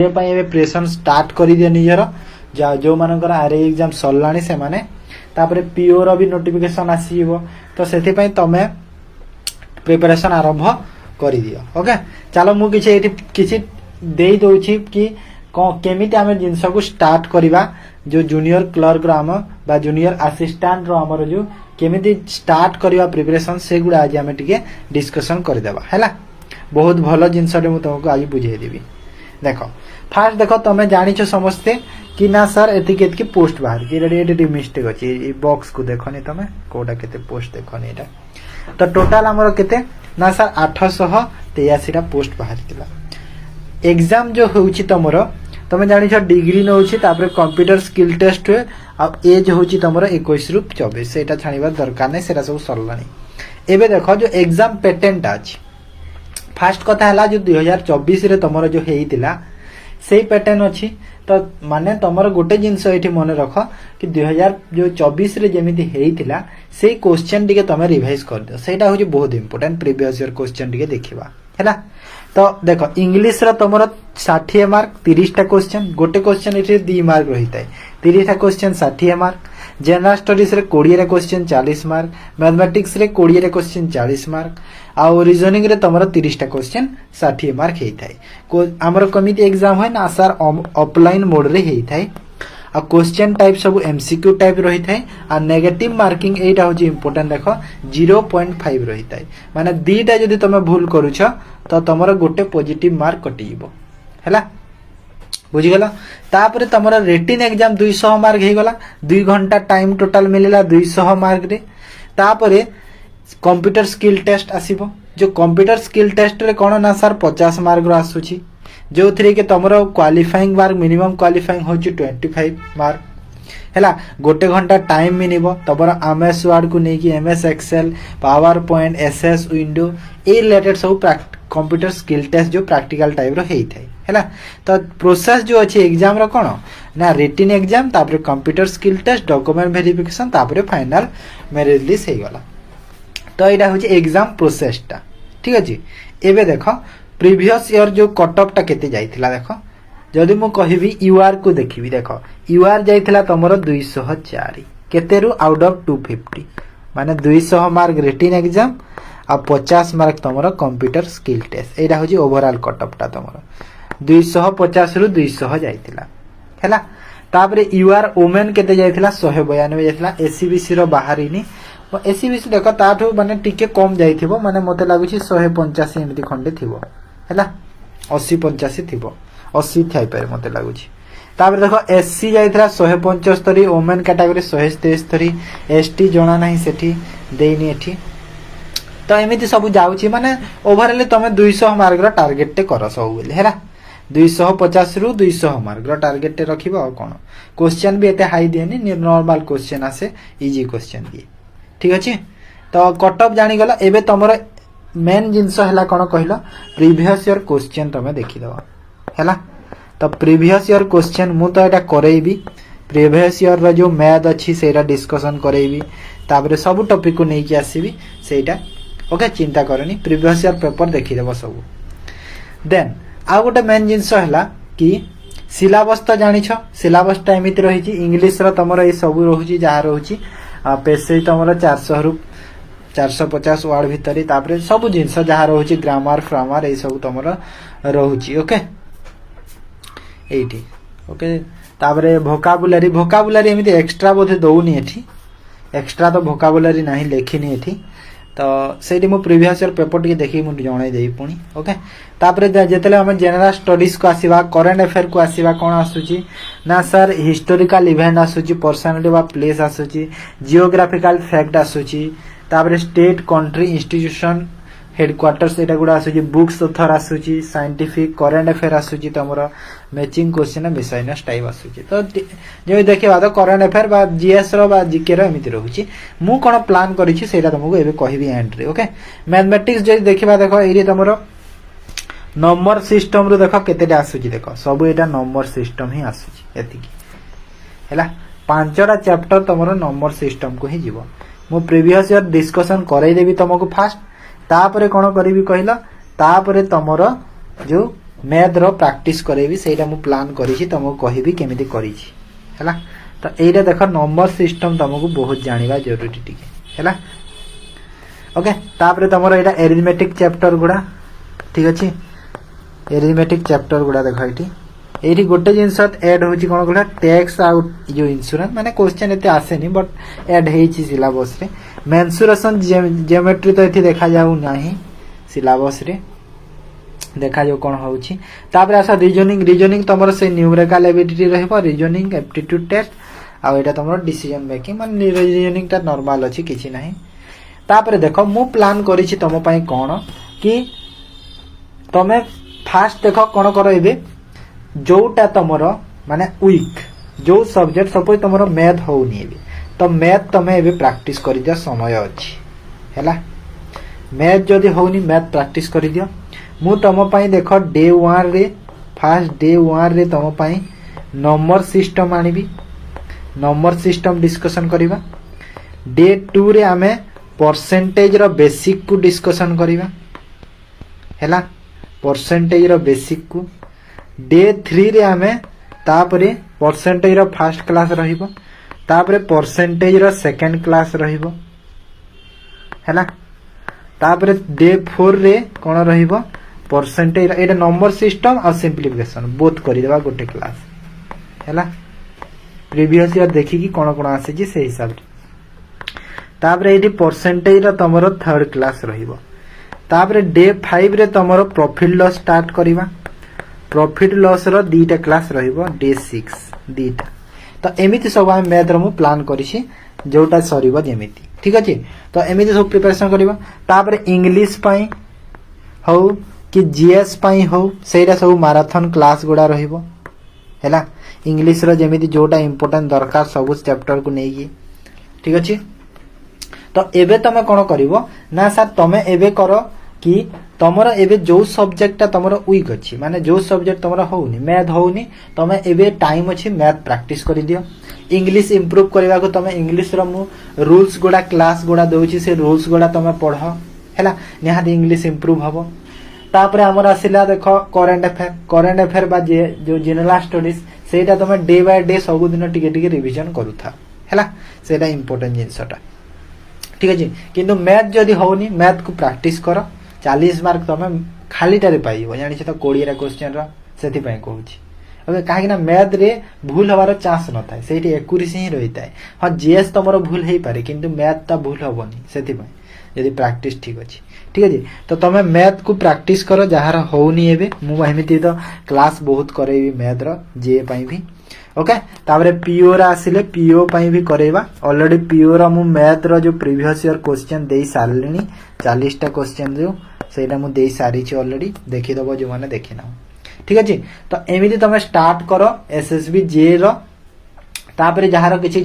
Preparation start कर दियो निजर जो मानकर आरए एग्जाम सरलाणी से माने तापरे पीओ रो भी नोटिफिकेशन आसीबो तो सेति पई तमे प्रिपरेशन आरंभ कर दियो। ओके चलो मु किछि देई दोछि कि केमिति आमे जिंस को स्टार्ट करिबा जो जूनियर क्लर्क रो आम बा जूनियर असिस्टेंट रो हमर जो केमिति स्टार्ट करिबा प्रिपरेशन से गुडा आज आमे टिके डिस्कशन कर देबा हैला। बहुत भलो जिंसटे मु तुमको आज बुझाई देबी। देखो फास्ट देखो तमे जानि छ समझते कि ना सर एतिक एतिक पोस्ट बाहर कि रेडी मिस्टेक अछि ई बॉक्स को देखो नि तमे कोडा केते पोस्ट देखो नि एटा तो टोटल हमर केते ना सर 883 टा पोस्ट बाहर तिला। एग्जाम जो होउछि तमरो तमे जानि छ डिग्री नउछि तापर कंप्यूटर स्किल टेस्ट हुए आ एज होउछि तमरो 21 रु 24 सेटा छानिबा दरकार नै सेटा सब सरलानी। एबे देखो जो एग्जाम पैटर्न टा अछि फास्ट कथा हला जो 2024 रे तमरो जो हेइतिला सेही पैटर्न अछि तो माने तमरो गोटे जिंस एठी मने रख कि 2024 रे जेमिति हेइतिला सेही क्वेश्चन टिके तमे रिवाइज कर दियो सेटा होछि बहुत इंपोर्टेंट प्रीवियस ईयर क्वेश्चन टिके देखिबा हैला। तो देखो इंग्लिश रा तमरो 60 मार्क 30 टा क्वेश्चन गोटे क्वेश्चन एठी 2 मार्क रहितै 30 टा क्वेश्चन 60 मार्क जनरल स्टडीज रे 20 रे क्वेश्चन 40 मार्क मैथमेटिक्स रे 20 रे क्वेश्चन 40 मार्क आ रीजनिंग रे तमरो 30 टा क्वेश्चन 60 मार्क हेई थाई को हमर कमिटी एग्जाम होय ना सर ऑफलाइन मोड रे हेई थाई आ क्वेश्चन टाइप सब एमसीक्यू टाइप रही थाई आ नेगेटिव मार्किंग एटा होची इंपोर्टेंट देखो 0.5 रही थाई माने दीटा जदी तमे भूल करूछ तो तमरो गोटे पॉजिटिव मार्क कटि जीवो हैला बुझी गला। तापरे तमरो रिटन एग्जाम 200 मार्क हे गला 2 घंटा टाइम टोटल मिलेला 200 मार्क रे। तापरे कंप्यूटर स्किल टेस्ट आसीबो जो कंप्यूटर स्किल टेस्ट रे कोन ना सर 50 मार्क रो आसुची जो थ्री के तमरो क्वालिफाइंग मार्क मिनिमम क्वालिफाइंग होची 25 मार्क हैला। गोटे घंटा टाइम मिनिबो तमरो एमएस वर्ड को नै कि एमएस एक्सेल पावर पॉइंट एसएस विंडो ए रिलेटेड सब कंप्यूटर स्किल टेस्ट जो प्रैक्टिकल टाइप रो हेई थाई हैला। तो प्रोसेस जो अछि एग्जाम रो कोन ना रिटन एग्जाम तापर computer skill test document verification तापर फाइनल मेरिट लिस्ट हे गला। तो एटा होची एग्जाम प्रोसेस टा ठीक अछि। एबे देखो प्रीवियस ईयर जो कट ऑफ टा केते जाइथिला देखो जदी मु कहिबी यूआर को देखिबी देखो यूआर जाइथिला तमरो 204 केते रु आउट ऑफ 250 माने 200 मार्क रिटन एग्जाम आ 50 मार्क तमरो कंप्यूटर स्किल टेस्ट एटा होची ओवरऑल कट ऑफ टा तमरो 250 रु 200 जाइथिला हैला। तापरे यूआर वुमेन केते जाइथिला 192 जाइथिला एसीबीसी रो बाहरिनी एसीबीसी देखो ताठो माने टिके कम जाइथिबो माने मते लागुची 185 एमिति खंडे थिबो हैला 80 85 थिबो 80 थाई पारे मते लागुची। तापर देखो एससी जाइथिला 175 वुमेन कैटेगरी 173 एसटी जणा नाही सेठी देइनी एठी तो एमिति सब जाउची माने ओवरऑल तमे 200 मार्क रो टारगेट ते कर सब बोली हैला 250 रु 200 मार्क रो टारगेट ते रखिबो आ कोन क्वेश्चन भी एते हाई देनी नॉर्मल क्वेश्चन आसे इजी क्वेश्चन दिए ठीक अछि। तो कट ऑफ जानि गला एबे तमरो मेन जिंस हला कोन कहिलो प्रीवियस ईयर क्वेश्चन तमे देखि दबा हैला। तो प्रीवियस ईयर क्वेश्चन मु तो एटा करेइबी प्रीवियस ईयर रो जो मैथ अछि सेटा डिस्कशन करेइबी तापर सब टॉपिक को नै कि आसीबी सेटा ओके चिंता करनी प्रीवियस ईयर पेपर देखि देबो सब। देन आ गोटे मेन जिंस हला कि सिलेबस तो जानि छ सिलेबस टा एमिति रही छि इंग्लिश रो तमरो ए सब रहउची जहा रहउची पेसे तमरो 400 रु 450 वर्ड भितरी तापर सब जिंस जहा रहउची ग्रामर फ्रामर ए सब तमरो रहउची ओके एठी ओके। तापर वोकाबुलरी एमिति एक्स्ट्रा बोधे दउनी एठी एक्स्ट्रा तो वोकाबुलरी नाही लेखिनी एठी तो सेठी मो प्रीवियस ईयर पेपर टिके देखि मु जणाई देई पुनी ओके। तापर जेतले हम जनरल स्टडीज को आसीबा करंट अफेयर को आसीबा कोन आसुची ना सर हिस्टोरिकल इवेंट आसुची पर्सनालिटी वा प्लेस आसुची जियोग्राफिकल फैक्ट आसुची तापर स्टेट कंट्री इंस्टीट्यूशन हेडक्वार्टर्स एटा गुडा आसुची बुक्स ऑथर आसुची साइंटिफिक करंट अफेयर आसुची तमरो मैचिंग क्वेश्चन मिसलेनियस टाइप आसुची। तो जे देखिबा तो करंट अफेयर बा जीएस रो बा जीके रो एमिति रहउची मु कोन प्लान करिछि सेटा तुमको एबे कहिबी एंड रे ओके। मैथमेटिक्स जे देखिबा देखो एरी तमरो नंबर सिस्टम रो देखो केतेटा आसुची देखो सब एटा नंबर सिस्टम ही आसुची एतिकी हैला 5टा चैप्टर तमरो नंबर सिस्टम को ही जीवो मु प्रीवियस ईयर डिस्कशन करई देबी तुमको फास्ट तापरे कोन करिवि कहिला तापरे तमरो जो मैथ रो प्रैक्टिस करेबी सेटा मु प्लान करिछि तुमको कहबी केमिति करिछि हैला। तो एटा देखो नंबर सिस्टम तुमको बहुत जानिबा जरूरी टिके हैला। ओके तापरे तमरो एटा एरिथमेटिक चैप्टर गुडा ठीक अछि। एरिथमेटिक चैप्टर गुडा देखो एठी गोटे जिनस ऐड होची कोन गुडा टैक्स आउट जो इंश्योरेंस माने क्वेश्चन एते आसेनी बट ऐड हेची सिलेबस रे। मेंसुरेशन ज्योमेट्री तो एठी देखा जाउ नाही सिलेबस रे देखा जो कोन होउची। तापरे आसा रीजनिंग तमरो से न्यूमेरिकल एबिलिटी रहबो रीजनिंग एप्टीट्यूड टेस्ट आ एटा तमरो डिसीजन मेकिंग माने रीजनिंग ता नॉर्मल अछि किछि नाही। तापरे देखो मु प्लान करिछि तम पई कोन कि तमे फास्ट देखो कोन करो एबे जोटा तमरो माने वीक जो सब्जेक्ट सपोज तमरो मैथ होउनी एबे तो मैथ तमे एबे प्रैक्टिस करि दिया समय अछि हैला। मैथ जदी होउनी मैथ प्रैक्टिस करि दियो। मु तम पई देखो डे 1 रे फास्ट डे 1 रे तम पई नंबर सिस्टम आनिबी नंबर सिस्टम डिस्कशन करिबा। डे 2 रे आमे परसेंटेज रो बेसिक को डिस्कशन करिबा हैला परसेंटेज रो बेसिक को। डे 3 रे आमे तापरे परसेंटेज रो फर्स्ट क्लास रहिबो तापरे परसेंटेज रो सेकंड क्लास रहिबो हैला। तापरे डे 4 रे कोन रहिबो परसेंटेज एटा नंबर सिस्टम और सिंपलीफिकेशन बोथ करि देबा गोटे क्लास हैला। प्रीवियस ईयर देखि कि कोन कोन आसे जे से हिसाब रे। तापरे एठी परसेंटेज रो तमरो थर्ड क्लास रहिबो। तापरे डे 5 रे तमरो प्रॉफिट लॉस स्टार्ट करिबा। प्रॉफिट लॉस रो दीटा क्लास रहिबो डे 6 दीटा। तो एमिति सब हम मैथ रो मु प्लान करिछि जोटा सरीबो जेमिति ठीक अछि। तो एमिति सब प्रिपरेशन करिबा। तापरे इंग्लिश पई हो कि जीएस पई हो सेटा सब मैराथन क्लास गुडा रहिबो हैला। इंग्लिश रो जेमिति जोटा इंपोर्टेंट दरकार सब चैप्टर को नेकी ठीक अछि। तो एबे तमे कोन करिवो ना सर तमे एबे करो कि तमरो एबे जो सब्जेक्ट तमरो वीक अछि माने जो सब्जेक्ट तमरो होउनी मैथ होउनी तमे एबे टाइम अछि मैथ प्रैक्टिस करि दियो। इंग्लिश इंप्रूव करबा को तमे इंग्लिश रो मु रूल्स गुडा क्लास गुडा दोउची से रूल्स गुडा तमे पढो हैला निहा इंग्लिश इंप्रूव हबो। तापरे हमर आसिला देखो करंट अफेयर बा जो जनरल स्टडीज सेटा तमे डे बाय डे सब दिन टिके टिके रिवीजन करूथा हैला सेटा इंपोर्टेंट जिंसटा ठीक अछि। किंतु मैथ जदी होउनी मैथ को प्रैक्टिस करो 40 मार्क तमे खालीटारे पाइबो जानि छ त 20 रा क्वेश्चन रा सेति पय कहूची। ओके काहे ना मैथ रे भूल हवार चांस न थाए सेठी एक्यूरेसी ही रहिताए। हां जीएस तमरो भूल हेई पारे किंतु मैथ ता भूल होबनी सेति पय यदि प्रैक्टिस ठीक अछि ठीक अछि। तो तमे मैथ को प्रैक्टिस करो जहार होउनी एबे मु एमिति तो क्लास बहुत करेबी मैथ रो जे पय भी ओके। तापरे पीओ रा आसिले पीओ पय भी करेबा ऑलरेडी पीओ रा मु मैथ रो जो प्रीवियस ईयर क्वेश्चन देई सारलिनी 40 टा क्वेश्चन जो सेटा मु देई सारी छी ऑलरेडी देखि दबो जो माने देखि ना ठीक अछि। तो एमिति तमे स्टार्ट करो एसएसबी जे रो तापरे जहार किछि